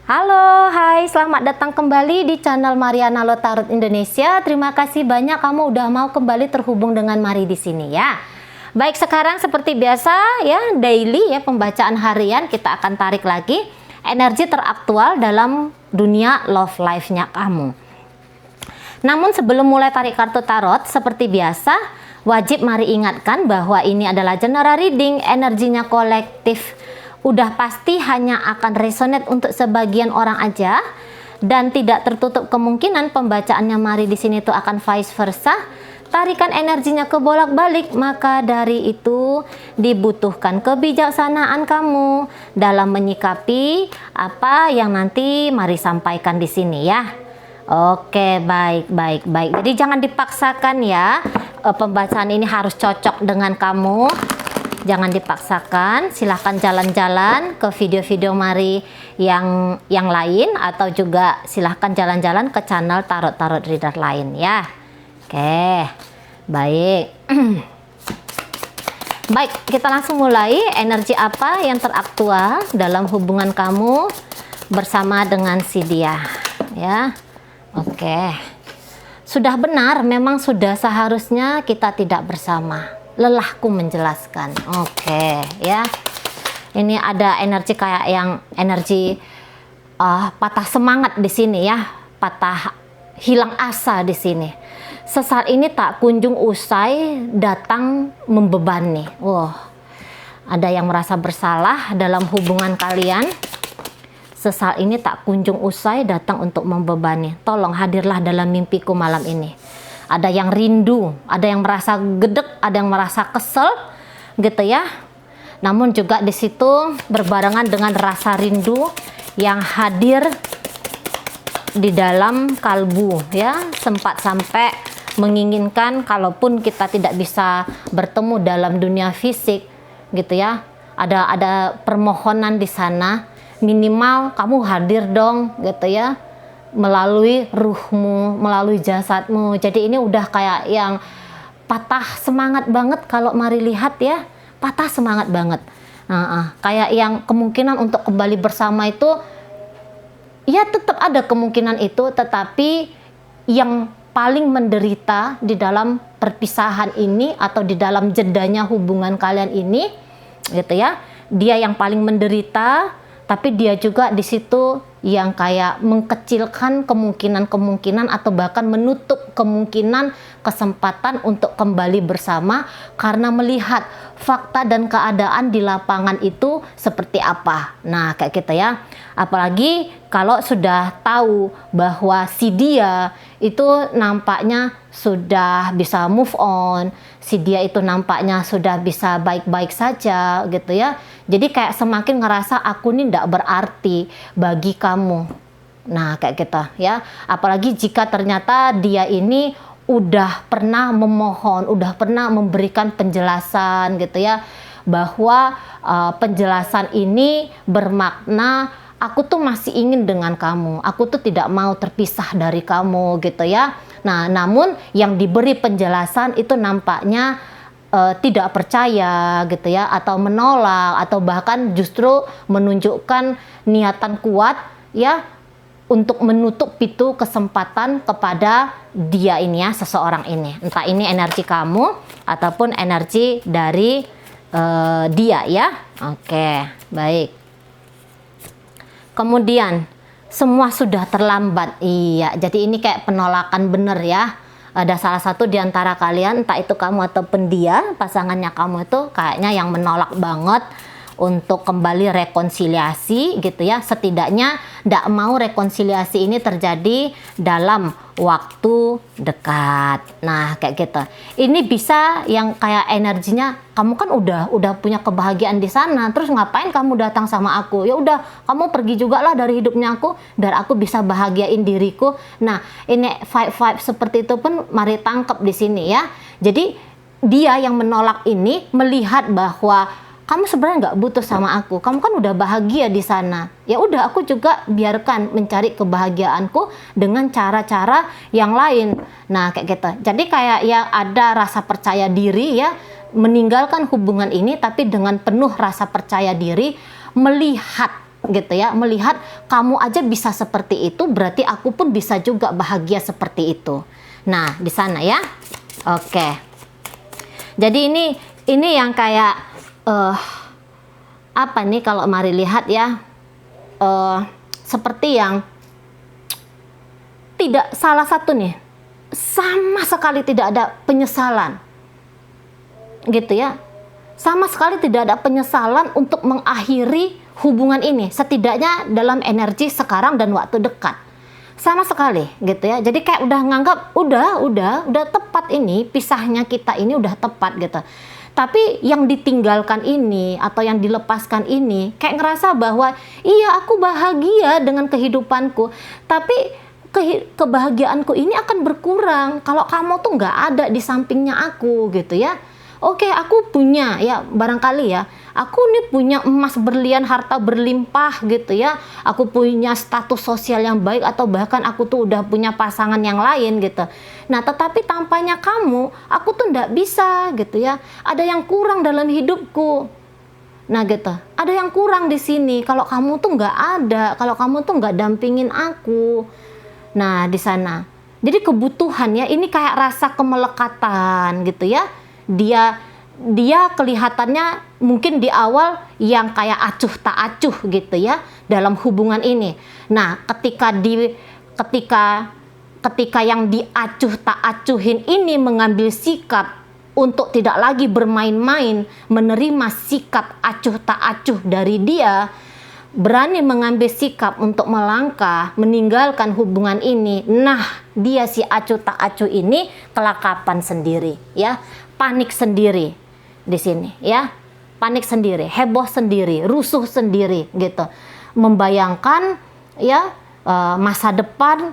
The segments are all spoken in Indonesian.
Halo, hai, selamat datang kembali di channel Mariana Lo Tarot Indonesia. Terima kasih banyak kamu udah mau kembali terhubung dengan Mari di sini ya. Baik, sekarang seperti biasa ya, daily ya, pembacaan harian kita akan tarik lagi energi teraktual dalam dunia love life-nya kamu. Namun sebelum mulai tarik kartu tarot, seperti biasa, wajib Mari ingatkan bahwa ini adalah general reading, energinya kolektif. Udah pasti hanya akan resonate untuk sebagian orang aja dan tidak tertutup kemungkinan pembacaannya Mari di sini tuh akan vice versa. Tarikan energinya ke bolak-balik, maka dari itu dibutuhkan kebijaksanaan kamu dalam menyikapi apa yang nanti Mari sampaikan di sini ya. Oke, baik. Jadi jangan dipaksakan ya. Pembacaan ini harus cocok dengan kamu. Jangan dipaksakan, silahkan jalan-jalan ke video-video Mari yang lain, atau juga silahkan jalan-jalan ke channel tarot-tarot reader lain ya. Oke, baik. Baik, kita langsung mulai. Energi apa yang teraktual dalam hubungan kamu bersama dengan si dia ya. Oke, sudah benar, memang sudah seharusnya kita tidak bersama. Lelahku menjelaskan. Oke ya, ini ada energi kayak yang energi patah semangat di sini ya, patah hilang asa di sini. Sesal ini tak kunjung usai, datang membebani. Ada yang merasa bersalah dalam hubungan kalian. Sesal ini tak kunjung usai, datang untuk membebani. Tolong hadirlah dalam mimpiku malam ini. Ada yang rindu, ada yang merasa gedek, ada yang merasa kesel gitu ya. Namun juga di situ berbarengan dengan rasa rindu yang hadir di dalam kalbu ya, sempat sampai menginginkan kalaupun kita tidak bisa bertemu dalam dunia fisik gitu ya. Ada permohonan di sana, minimal kamu hadir dong gitu ya, melalui ruhmu, melalui jasadmu. Jadi ini udah kayak yang patah semangat banget kalau Mari lihat ya, patah semangat banget. Kayak yang kemungkinan untuk kembali bersama itu ya tetap ada kemungkinan itu, tetapi yang paling menderita di dalam perpisahan ini atau di dalam jedanya hubungan kalian ini gitu ya, dia yang paling menderita. Tapi dia juga di situ yang kayak mengkecilkan kemungkinan atau bahkan menutup kemungkinan kesempatan untuk kembali bersama karena melihat fakta dan keadaan di lapangan itu seperti apa. Nah, kayak gitu ya. Apalagi kalau sudah tahu bahwa si dia itu nampaknya sudah bisa move on, si dia itu nampaknya sudah bisa baik-baik saja gitu ya. Jadi kayak semakin ngerasa aku ini tidak berarti bagi kamu. Nah, kayak gitu ya. Apalagi jika ternyata dia ini udah pernah memohon, udah pernah memberikan penjelasan gitu ya, bahwa penjelasan ini bermakna aku tuh masih ingin dengan kamu, aku tuh tidak mau terpisah dari kamu gitu ya. Nah, namun yang diberi penjelasan itu nampaknya tidak percaya gitu ya, atau menolak, atau bahkan justru menunjukkan niatan kuat ya untuk menutup pintu kesempatan kepada dia ini ya, seseorang ini. Entah ini energi kamu ataupun energi dari dia ya. Oke, baik. Kemudian semua sudah terlambat. Iya, jadi ini kayak penolakan bener ya. Ada salah satu di antara kalian, entah itu kamu ataupun dia, pasangannya kamu itu kayaknya yang menolak banget untuk kembali rekonsiliasi gitu ya. Setidaknya tidak mau rekonsiliasi ini terjadi dalam waktu dekat. Nah, kayak gitu. Ini bisa yang kayak energinya kamu kan udah punya kebahagiaan di sana, terus ngapain kamu datang sama aku? Ya udah, kamu pergi juga lah dari hidupnya aku biar aku bisa bahagiain diriku. Nah, ini vibe seperti itu pun Mari tangkap di sini ya. Jadi dia yang menolak ini melihat bahwa kamu sebenarnya nggak butuh sama aku, kamu kan udah bahagia di sana. Ya udah, aku juga biarkan mencari kebahagiaanku dengan cara-cara yang lain. Nah, kayak gitu. Jadi kayak ya ada rasa percaya diri ya, meninggalkan hubungan ini tapi dengan penuh rasa percaya diri, melihat gitu ya, melihat kamu aja bisa seperti itu, berarti aku pun bisa juga bahagia seperti itu. Nah, di sana ya. Oke. Jadi ini yang kayak apa nih kalau mari lihat ya, seperti yang tidak, salah satu nih sama sekali tidak ada penyesalan gitu ya, sama sekali tidak ada penyesalan untuk mengakhiri hubungan ini, setidaknya dalam energi sekarang dan waktu dekat, sama sekali gitu ya. Jadi kayak udah nganggap udah tepat, ini pisahnya kita ini udah tepat gitu. Tapi yang ditinggalkan ini atau yang dilepaskan ini kayak ngerasa bahwa iya aku bahagia dengan kehidupanku, tapi kebahagiaanku ini akan berkurang kalau kamu tuh nggak ada di sampingnya aku gitu ya. Oke, aku punya ya, barangkali ya, aku nih punya emas berlian, harta berlimpah gitu ya, aku punya status sosial yang baik, atau bahkan aku tuh udah punya pasangan yang lain gitu. Nah, tetapi tampaknya kamu, aku tuh nggak bisa gitu ya, ada yang kurang dalam hidupku. Nah gitu, ada yang kurang di sini kalau kamu tuh nggak ada, kalau kamu tuh nggak dampingin aku. Nah di sana, jadi kebutuhan ya, ini kayak rasa kemelekatan gitu ya. Dia kelihatannya mungkin di awal yang kayak acuh tak acuh gitu ya dalam hubungan ini. Nah ketika yang diacuh tak acuhin ini mengambil sikap untuk tidak lagi bermain-main, menerima sikap acuh tak acuh dari dia, berani mengambil sikap untuk melangkah, meninggalkan hubungan ini. Nah, dia si acuh tak acuh ini kelakapan sendiri, ya, panik sendiri di sini, ya, panik sendiri, heboh sendiri, rusuh sendiri, gitu, membayangkan, ya, masa depan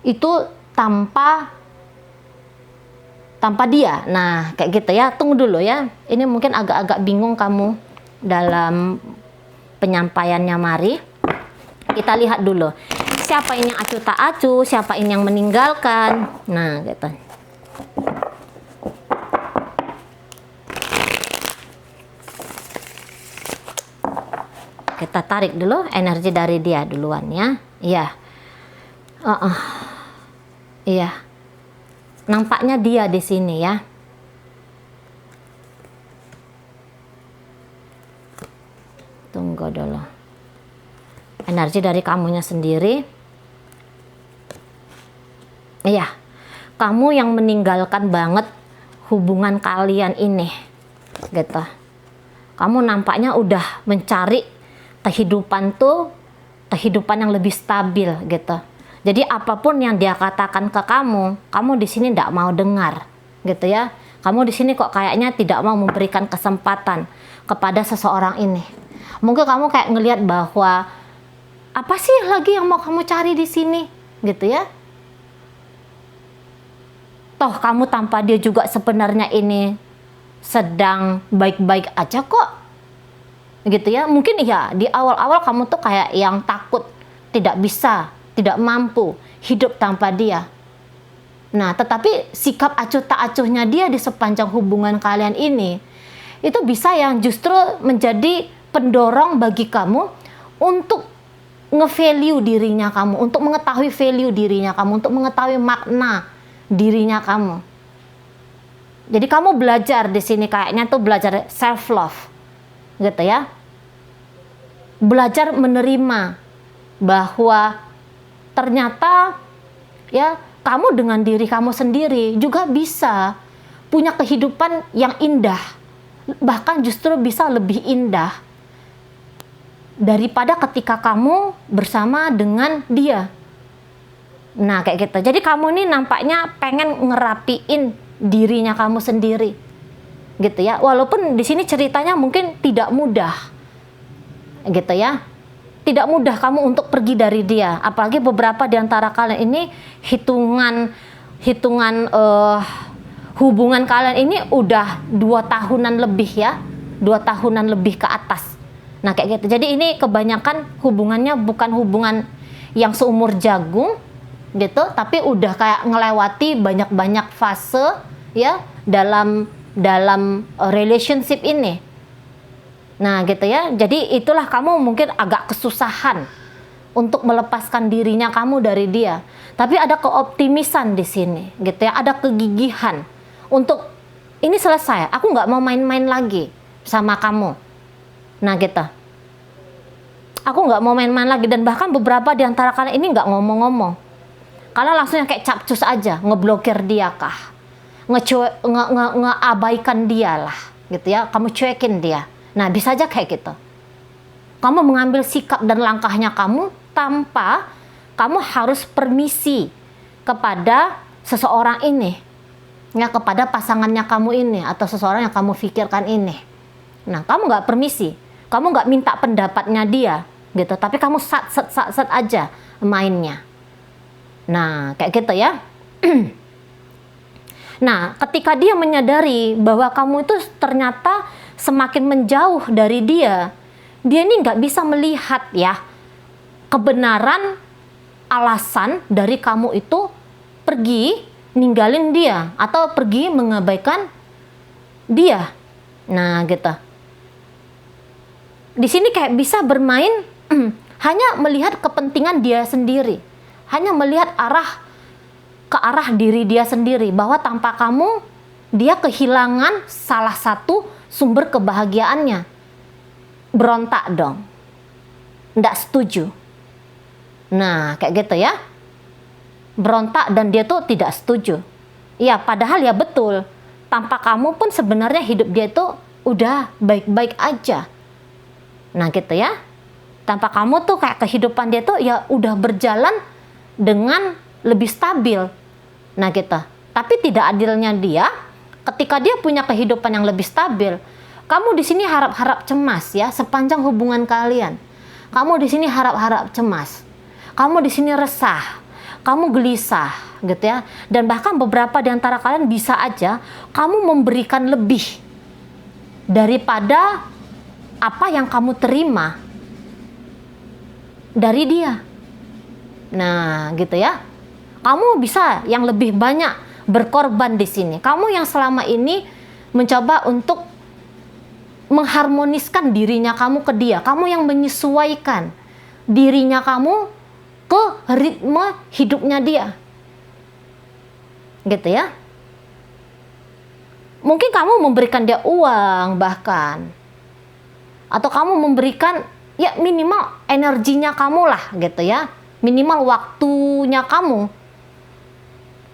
itu tanpa dia. Nah, kayak gitu ya. Tunggu dulu ya. Ini mungkin agak-agak bingung kamu dalam penyampaiannya. Mari kita lihat dulu. Siapa ini yang acuh tak acuh, siapa ini yang meninggalkan. Nah, gitu. Kita tarik dulu energi dari dia duluan ya. Iya. Iya. Nampaknya dia di sini ya. Tunggu dulu. Energi dari kamunya sendiri. Iya. Kamu yang meninggalkan banget hubungan kalian ini. Gitu. Kamu nampaknya udah mencari kehidupan yang lebih stabil gitu. Jadi apapun yang dia katakan ke kamu di sini tidak mau dengar, gitu ya. Kamu di sini kok kayaknya tidak mau memberikan kesempatan kepada seseorang ini. Mungkin kamu kayak ngelihat bahwa apa sih lagi yang mau kamu cari di sini, gitu ya. Toh kamu tanpa dia juga sebenarnya ini sedang baik-baik aja kok, gitu ya. Mungkin ya di awal-awal kamu tuh kayak yang takut, tidak bisa, tidak mampu hidup tanpa dia. Nah, tetapi sikap acuh tak acuhnya dia di sepanjang hubungan kalian ini, itu bisa yang justru menjadi pendorong bagi kamu untuk nge-value dirinya kamu, untuk mengetahui value dirinya kamu, untuk mengetahui makna dirinya kamu. Jadi kamu belajar di sini kayaknya tuh belajar self love, gitu ya. Belajar menerima bahwa ternyata ya kamu dengan diri kamu sendiri juga bisa punya kehidupan yang indah, bahkan justru bisa lebih indah daripada ketika kamu bersama dengan dia. Nah kayak gitu. Jadi kamu ini nampaknya pengen ngerapiin dirinya kamu sendiri, gitu ya. Walaupun di sini ceritanya mungkin tidak mudah, gitu ya. Tidak mudah kamu untuk pergi dari dia, apalagi beberapa di antara kalian ini hitungan hubungan kalian ini udah 2 tahunan lebih ya, 2 tahunan lebih ke atas. Nah kayak gitu. Jadi ini kebanyakan hubungannya bukan hubungan yang seumur jagung gitu, tapi udah kayak ngelewati banyak fase ya dalam relationship ini. Nah gitu ya, jadi itulah kamu mungkin agak kesusahan untuk melepaskan dirinya kamu dari dia. Tapi ada keoptimisan di sini, gitu ya, ada kegigihan untuk ini selesai, aku nggak mau main-main lagi sama kamu. Nah gitu, aku nggak mau main-main lagi. Dan bahkan beberapa di antara kalian ini nggak ngomong-ngomong, kalian langsung kayak capcus aja, ngeblokir dia kah, ngeabaikan dia lah, gitu ya, kamu cuekin dia. Nah bisa aja kayak gitu. Kamu mengambil sikap dan langkahnya kamu tanpa kamu harus permisi kepada seseorang ini, ya, kepada pasangannya kamu ini atau seseorang yang kamu pikirkan ini. Nah kamu nggak permisi, kamu nggak minta pendapatnya dia, gitu. Tapi kamu sat aja mainnya. Nah kayak gitu ya. Nah ketika dia menyadari bahwa kamu itu ternyata semakin menjauh dari dia ini nggak bisa melihat ya kebenaran alasan dari kamu itu pergi ninggalin dia atau pergi mengabaikan dia. Nah gitu. Di sini kayak bisa bermain hanya melihat kepentingan dia sendiri, hanya melihat ke arah diri dia sendiri, bahwa tanpa kamu dia kehilangan salah satu sumber kebahagiaannya. Berontak dong, nggak setuju. Nah kayak gitu ya, berontak dan dia tuh tidak setuju. Ya padahal ya betul, tanpa kamu pun sebenarnya hidup dia tuh udah baik-baik aja. Nah gitu ya, tanpa kamu tuh kayak kehidupan dia tuh ya udah berjalan dengan lebih stabil. Nah gitu. Tapi tidak adilnya dia, ketika dia punya kehidupan yang lebih stabil, kamu di sini harap-harap cemas ya sepanjang hubungan kalian. Kamu di sini harap-harap cemas. Kamu di sini resah. Kamu gelisah, gitu ya. Dan bahkan beberapa di antara kalian bisa aja kamu memberikan lebih daripada apa yang kamu terima dari dia. Nah, gitu ya. Kamu bisa yang lebih banyak berkorban di sini. Kamu yang selama ini mencoba untuk mengharmoniskan dirinya kamu ke dia. Kamu yang menyesuaikan dirinya kamu ke ritme hidupnya dia. Gitu ya. Mungkin kamu memberikan dia uang bahkan. Atau kamu memberikan ya minimal energinya kamu lah gitu ya. Minimal waktunya kamu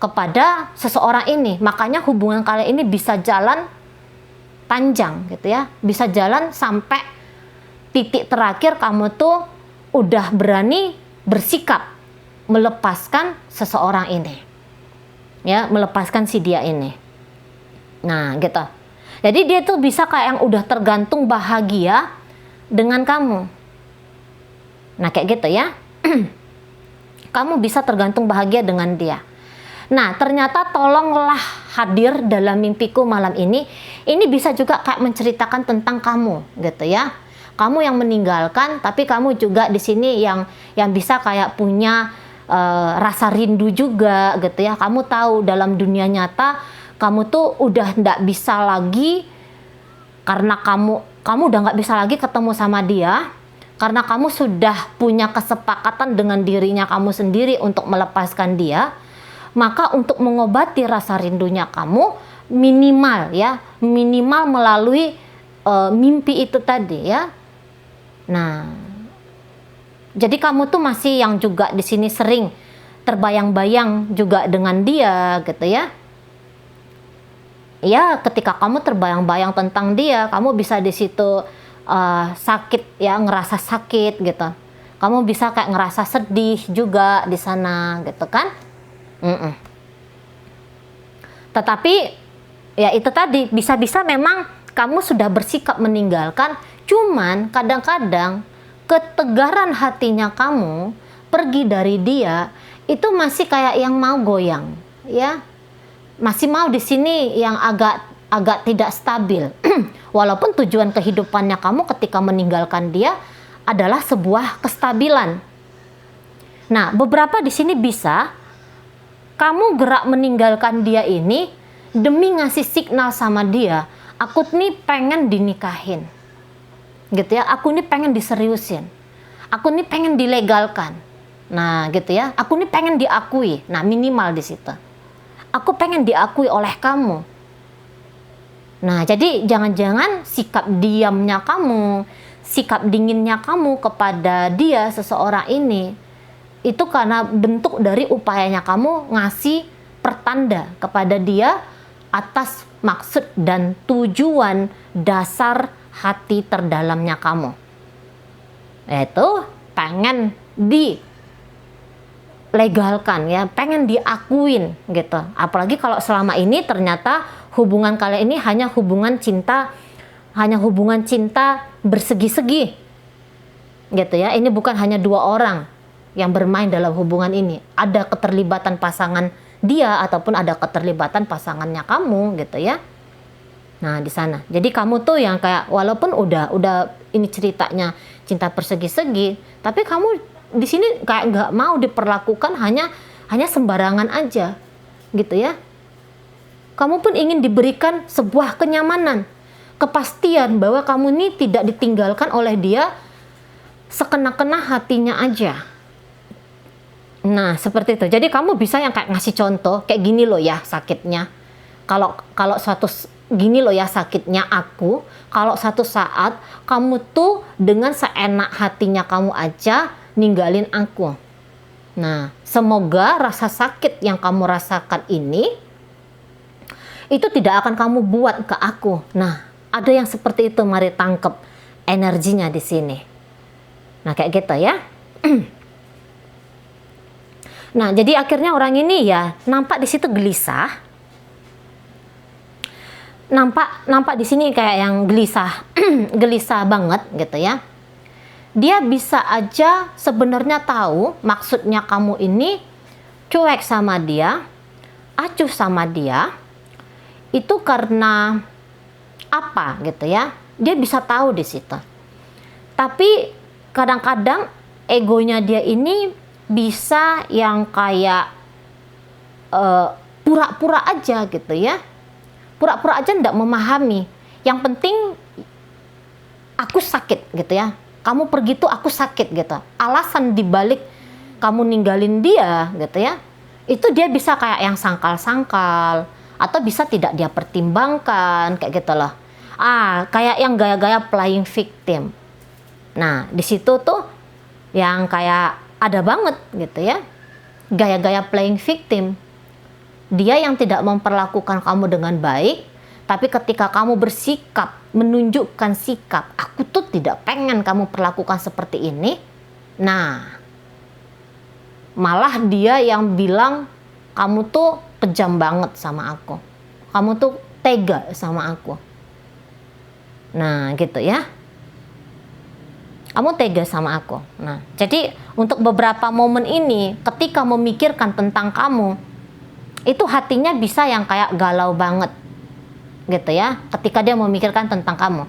kepada seseorang ini. Makanya hubungan kalian ini bisa jalan panjang gitu ya, bisa jalan sampai titik terakhir kamu tuh udah berani bersikap melepaskan seseorang ini, ya, melepaskan si dia ini. Nah gitu. Jadi dia tuh bisa kayak yang udah tergantung bahagia dengan kamu. Nah kayak gitu ya. Kamu bisa tergantung bahagia dengan dia. Nah ternyata tolonglah hadir dalam mimpiku malam ini bisa juga kayak menceritakan tentang kamu gitu ya. Kamu yang meninggalkan, tapi kamu juga di sini yang bisa kayak punya rasa rindu juga gitu ya. Kamu tahu dalam dunia nyata kamu tuh udah nggak bisa lagi, karena kamu udah nggak bisa lagi ketemu sama dia, karena kamu sudah punya kesepakatan dengan dirinya kamu sendiri untuk melepaskan dia. Maka untuk mengobati rasa rindunya kamu, minimal melalui mimpi itu tadi ya. Nah, jadi kamu tuh masih yang juga di sini sering terbayang-bayang juga dengan dia gitu ya. Ya, ketika kamu terbayang-bayang tentang dia, kamu bisa di situ sakit ya, ngerasa sakit gitu. Kamu bisa kayak ngerasa sedih juga di sana gitu kan. Tetapi ya itu tadi, bisa-bisa memang kamu sudah bersikap meninggalkan, cuman kadang-kadang ketegaran hatinya kamu pergi dari dia itu masih kayak yang mau goyang ya, masih mau di sini yang agak tidak stabil. Walaupun tujuan kehidupannya kamu ketika meninggalkan dia adalah sebuah kestabilan. Nah beberapa di sini bisa kamu gerak meninggalkan dia ini demi ngasih signal sama dia, aku nih pengen dinikahin. gitu ya. Aku ini pengen diseriusin, aku ini pengen dilegalkan, nah gitu ya. Aku ini pengen diakui, nah minimal di situ. Aku pengen diakui oleh kamu. Nah, jadi jangan-jangan sikap diamnya kamu, sikap dinginnya kamu kepada dia, seseorang ini, itu karena bentuk dari upayanya kamu ngasih pertanda kepada dia atas maksud dan tujuan dasar hati terdalamnya kamu. Yaitu pengen dilegalkan ya, pengen diakuin gitu. Apalagi kalau selama ini ternyata hubungan kalian ini hanya hubungan cinta bersegi-segi gitu ya. Ini bukan hanya dua orang yang bermain dalam hubungan ini, ada keterlibatan pasangan dia ataupun ada keterlibatan pasangannya kamu gitu ya. Nah di sana, jadi kamu tuh yang kayak walaupun udah ini ceritanya cinta persegi-segi, tapi kamu di sini kayak nggak mau diperlakukan hanya sembarangan aja gitu ya. Kamu pun ingin diberikan sebuah kenyamanan, kepastian bahwa kamu ini tidak ditinggalkan oleh dia sekena-kena hatinya aja. Nah seperti itu. Jadi kamu bisa yang kayak ngasih contoh kayak gini loh ya sakitnya. Kalau suatu gini loh ya sakitnya aku, kalau satu saat kamu tuh dengan seenak hatinya kamu aja ninggalin aku. Nah, semoga rasa sakit yang kamu rasakan ini itu tidak akan kamu buat ke aku. Nah, ada yang seperti itu, mari tangkep energinya di sini. Nah, kayak gitu ya. Nah, jadi akhirnya orang ini ya nampak di situ gelisah. Nampak di sini kayak yang gelisah banget gitu ya. Dia bisa aja sebenarnya tahu maksudnya kamu ini cuek sama dia, acuh sama dia, itu karena apa gitu ya. Dia bisa tahu di situ. Tapi kadang-kadang egonya dia ini bisa yang kayak pura-pura aja gitu ya. Pura-pura aja nggak memahami. Yang penting aku sakit gitu ya. Kamu pergi tuh aku sakit gitu. Alasan dibalik kamu ninggalin dia gitu ya, itu dia bisa kayak yang sangkal-sangkal atau bisa tidak dia pertimbangkan kayak gitu loh. Kayak yang gaya-gaya playing victim. Nah di situ tuh yang kayak ada banget gitu ya, gaya-gaya playing victim. Dia yang tidak memperlakukan kamu dengan baik, tapi ketika kamu bersikap, menunjukkan sikap, aku tuh tidak pengen kamu perlakukan seperti ini. Nah, malah dia yang bilang kamu tuh kejam banget sama aku. Kamu tuh tega sama aku. Nah, gitu ya. Kamu tega sama aku. Nah, jadi untuk beberapa momen ini, ketika memikirkan tentang kamu, itu hatinya bisa yang kayak galau banget gitu ya, ketika dia memikirkan tentang kamu.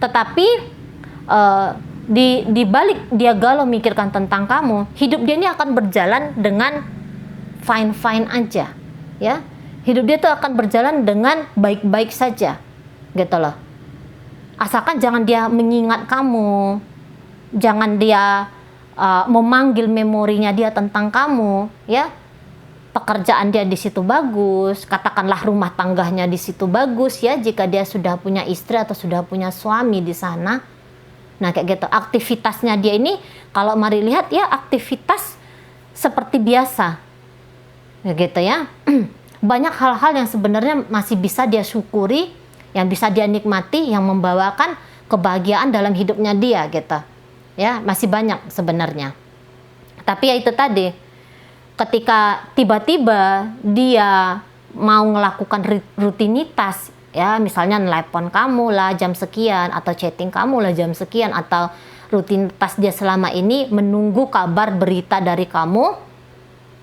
Tetapi di balik dia galau memikirkan tentang kamu, hidup dia ini akan berjalan dengan fine aja ya. Hidup dia tuh akan berjalan dengan baik-baik saja gitu loh. Asalkan jangan dia mengingat kamu, jangan dia memanggil memorinya dia tentang kamu ya. Pekerjaan dia di situ bagus, katakanlah rumah tangganya di situ bagus ya, jika dia sudah punya istri atau sudah punya suami di sana. Nah kayak gitu, aktivitasnya dia ini kalau mari lihat ya aktivitas seperti biasa ya gitu ya. Banyak hal-hal yang sebenarnya masih bisa dia syukuri, yang bisa dia nikmati, yang membawakan kebahagiaan dalam hidupnya dia gitu ya, masih banyak sebenarnya. Tapi ya itu tadi, ketika tiba-tiba dia mau melakukan rutinitas ya, misalnya nelpon kamu lah jam sekian, atau chatting kamu lah jam sekian, atau rutinitas dia selama ini menunggu kabar berita dari kamu.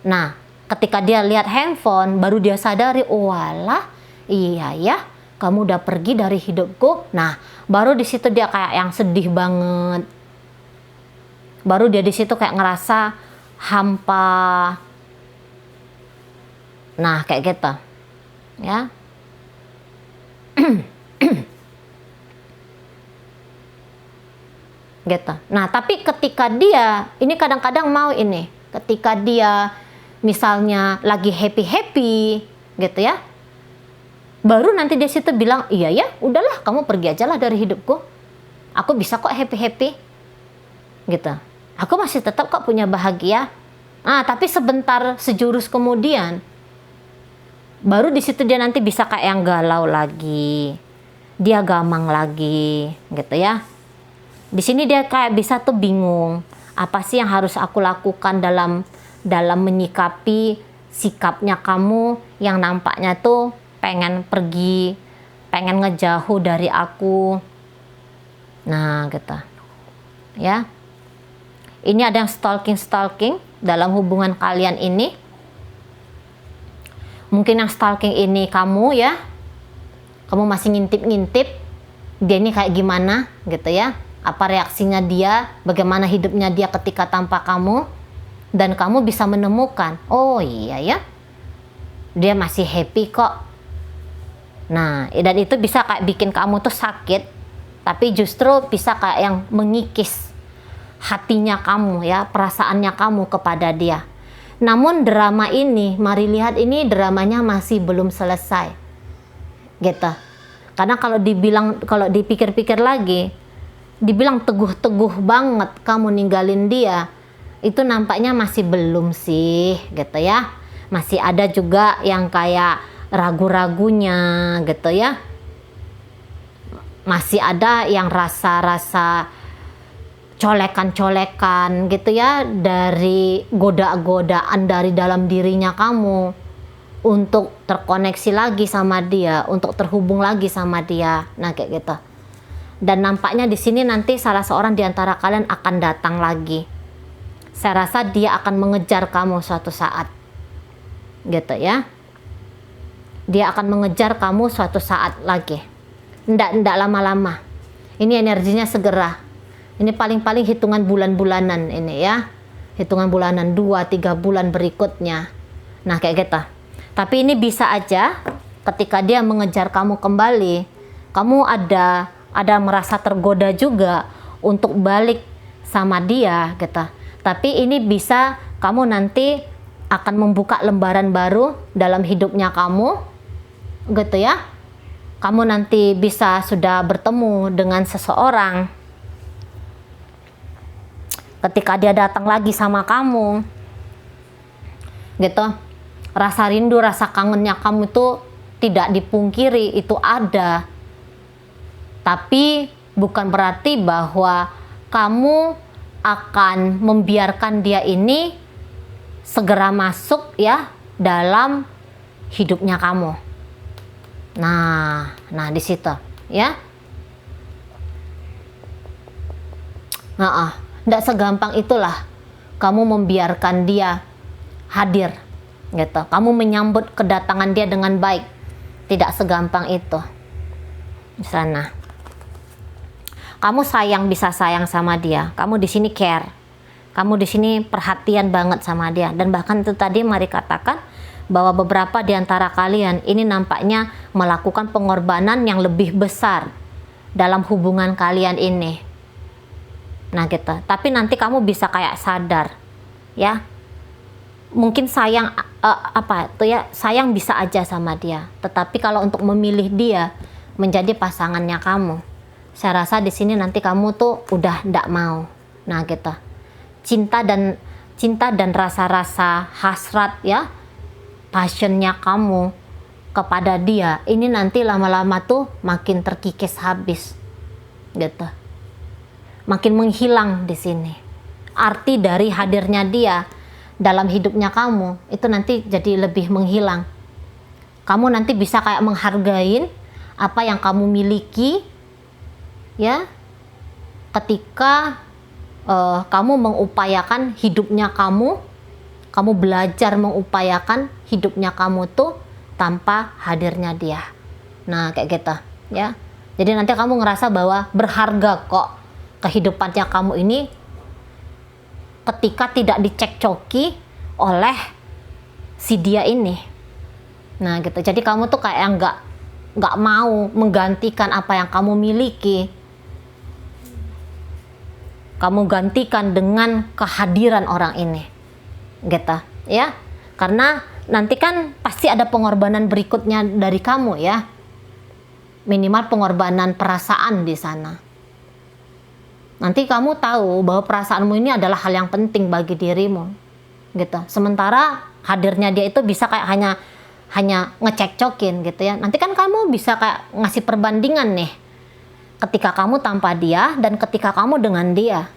Nah ketika dia lihat handphone, baru dia sadari, oh walah iya ya, kamu udah pergi dari hidupku. Nah baru di situ dia kayak yang sedih banget, baru dia di situ kayak ngerasa hampa. Nah kayak gitu ya. gitu. Nah, tapi ketika dia ini kadang-kadang mau ini, ketika dia misalnya lagi happy-happy gitu ya, baru nanti dia situ bilang, iya ya, udahlah kamu pergi aja lah dari hidupku. Aku bisa kok happy-happy. Gitu. Aku masih tetap kok punya bahagia. Tapi sebentar sejurus kemudian, baru di situ dia nanti bisa kayak yang galau lagi. Dia gamang lagi, gitu ya. Di sini dia kayak bisa tuh bingung. Apa sih yang harus aku lakukan dalam menyikapi sikapnya kamu yang nampaknya tuh pengen pergi, pengen ngejauh dari aku. Nah, gitu. Ya. Ini ada yang stalking dalam hubungan kalian ini. Mungkin yang stalking ini kamu ya. Kamu masih ngintip-ngintip dia ini kayak gimana gitu ya. Apa reaksinya dia, bagaimana hidupnya dia ketika tanpa kamu. Dan kamu bisa menemukan, oh iya ya, dia masih happy kok. Nah, dan itu bisa kayak bikin kamu tuh sakit, tapi justru bisa kayak yang mengikis hatinya kamu ya, perasaannya kamu kepada dia. Namun drama ini, mari lihat ini dramanya masih belum selesai. Gitu. Karena kalau dipikir-pikir lagi, dibilang teguh-teguh banget kamu ninggalin dia, itu nampaknya masih belum sih, gitu ya. Masih ada juga yang kayak ragu-ragunya gitu ya. Masih ada yang rasa-rasa colekan-colekan gitu ya, dari goda-godaan dari dalam dirinya kamu untuk terkoneksi lagi sama dia, untuk terhubung lagi sama dia. Nah, kayak gitu. Dan nampaknya di sini nanti salah seorang di antara kalian akan datang lagi. Saya rasa dia akan mengejar kamu suatu saat. Gitu ya. Dia akan mengejar kamu suatu saat lagi. Ndak lama-lama. Ini energinya segera. Ini paling-paling hitungan bulan-bulanan ini ya. Hitungan bulanan 2-3 bulan berikutnya. Nah, kayak gitu. Tapi ini bisa aja ketika dia mengejar kamu kembali, kamu ada merasa tergoda juga untuk balik sama dia gitu. Tapi ini bisa kamu nanti akan membuka lembaran baru dalam hidupnya kamu gitu ya. Kamu nanti bisa sudah bertemu dengan seseorang ketika dia datang lagi sama kamu gitu. Rasa rindu, rasa kangennya kamu itu tidak dipungkiri, itu ada. Tapi bukan berarti bahwa kamu akan membiarkan dia ini segera masuk ya dalam hidupnya kamu. Nah di situ ya. Nggak segampang itulah kamu membiarkan dia hadir gitu. Kamu menyambut kedatangan dia dengan baik. Tidak segampang itu. Di sana. Kamu bisa sayang sama dia. Kamu di sini care. Kamu di sini perhatian banget sama dia. Dan bahkan itu tadi mari katakan bahwa beberapa di antara kalian ini nampaknya melakukan pengorbanan yang lebih besar dalam hubungan kalian ini. Nah gitu. Tapi nanti kamu bisa kayak sadar ya. Mungkin sayang sayang bisa aja sama dia. Tetapi kalau untuk memilih dia menjadi pasangannya kamu, saya rasa di sini nanti kamu tuh udah ndak mau. Nah gitu. Cinta dan rasa-rasa hasrat ya, passionnya kamu kepada dia ini nanti lama-lama tuh makin terkikis habis gitu. Makin menghilang di sini. Arti dari hadirnya dia dalam hidupnya kamu itu nanti jadi lebih menghilang. Kamu nanti bisa kayak menghargain apa yang kamu miliki ya, ketika kamu mengupayakan hidupnya kamu belajar mengupayakan hidupnya kamu tuh tanpa hadirnya dia. Nah kayak gitu ya. Jadi nanti kamu ngerasa bahwa berharga kok kehidupannya kamu ini ketika tidak dicekcoki oleh si dia ini. Nah gitu. Jadi kamu tuh kayak nggak mau menggantikan apa yang kamu miliki. kamu gantikan dengan kehadiran orang ini, gitu ya. Karena nanti kan pasti ada pengorbanan berikutnya dari kamu ya, minimal pengorbanan perasaan di sana. Nanti kamu tahu bahwa perasaanmu ini adalah hal yang penting bagi dirimu, gitu. Sementara hadirnya dia itu bisa kayak hanya ngecekcokin gitu ya. Nanti kan kamu bisa kayak ngasih perbandingan nih, ketika kamu tanpa dia dan ketika kamu dengan dia.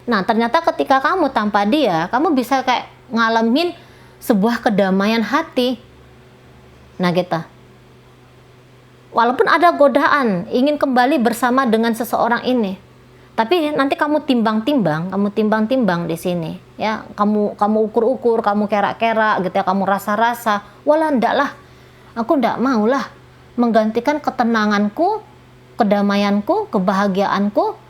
Nah ternyata ketika kamu tanpa dia, kamu bisa kayak ngalamin sebuah kedamaian hati. Nah gitu. Walaupun ada godaan ingin kembali bersama dengan seseorang ini, tapi nanti kamu timbang-timbang di sini ya. Kamu ukur-ukur, kamu kera-kera gitu ya, kamu rasa-rasa, walah ndak lah, aku ndak mau lah menggantikan ketenanganku, kedamaianku, kebahagiaanku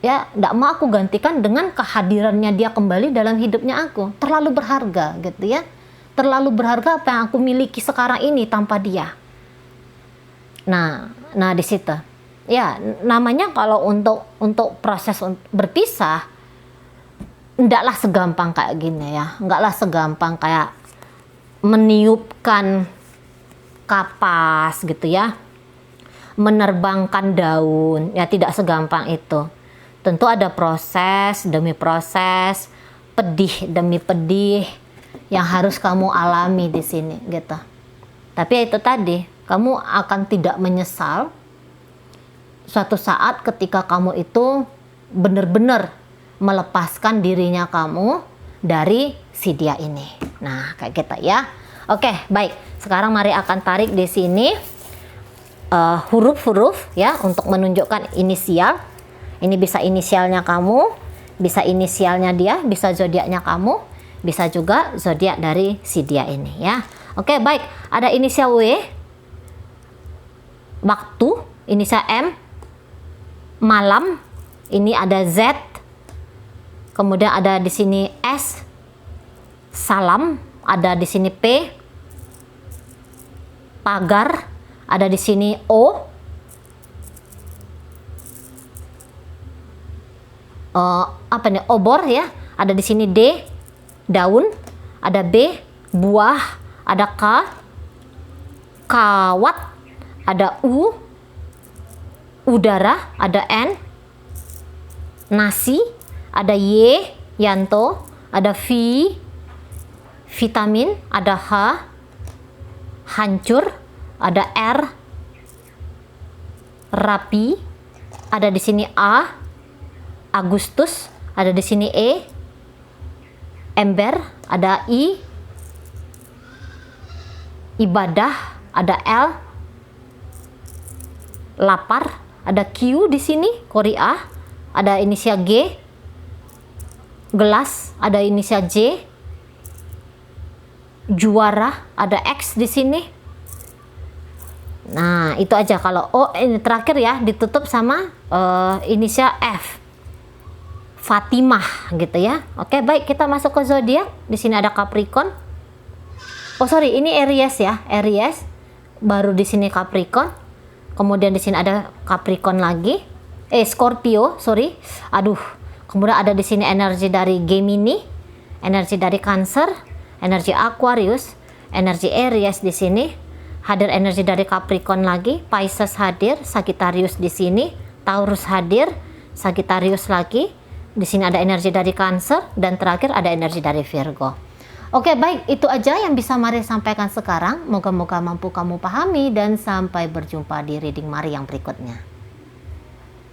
ya, ndak mau aku gantikan dengan kehadirannya dia kembali dalam hidupnya aku. Terlalu berharga gitu ya, terlalu berharga apa yang aku miliki sekarang ini tanpa dia. Nah di situ ya, namanya kalau untuk proses berpisah, ndaklah segampang kayak gini ya, enggaklah segampang kayak meniupkan kapas gitu ya, menerbangkan daun ya, tidak segampang itu. Tentu ada proses demi proses, pedih demi pedih yang harus kamu alami di sini gitu. Tapi itu tadi, kamu akan tidak menyesal suatu saat ketika kamu itu benar-benar melepaskan dirinya kamu dari si dia ini. Nah, kayak gitu ya. Oke, baik. Sekarang mari akan tarik di sini huruf-huruf ya, untuk menunjukkan inisial. Ini bisa inisialnya kamu, bisa inisialnya dia, bisa zodiaknya kamu, bisa juga zodiak dari si dia ini ya. Oke, baik. Ada inisial W, waktu, inisial M, malam, ini ada Z, kemudian ada di sini S, salam, ada di sini P, pagar, ada di sini O, apa nih, obor ya, ada di sini D, daun, ada B, buah, ada K, kawat, ada U, udara, ada N, nasi, ada Y, Yanto, ada V, vitamin, ada H, hancur, ada R, rapi, ada di sini A, Agustus, ada di sini E, ember, ada I, ibadah, ada L, lapar, ada Q di sini, Korea, ada inisial G, gelas, ada inisial J, juara, ada X di sini. Nah, itu aja. Kalau O ini terakhir ya, ditutup sama inisial F, Fatimah gitu ya. Oke, baik, kita masuk ke zodiak. Di sini ada Capricorn. Oh sorry, ini Aries ya, Aries. Baru di sini Capricorn. Kemudian di sini ada Capricorn lagi. Scorpio, sorry. Aduh. Kemudian ada di sini energi dari Gemini, energi dari Cancer, energi Aquarius, energi Aries di sini. Hadir energi dari Capricorn lagi, Pisces hadir, Sagittarius di sini, Taurus hadir, Sagittarius lagi. Di sini ada energi dari Cancer dan terakhir ada energi dari Virgo. Oke, baik, itu aja yang bisa Mari sampaikan sekarang. Moga-moga mampu kamu pahami dan sampai berjumpa di reading Mari yang berikutnya.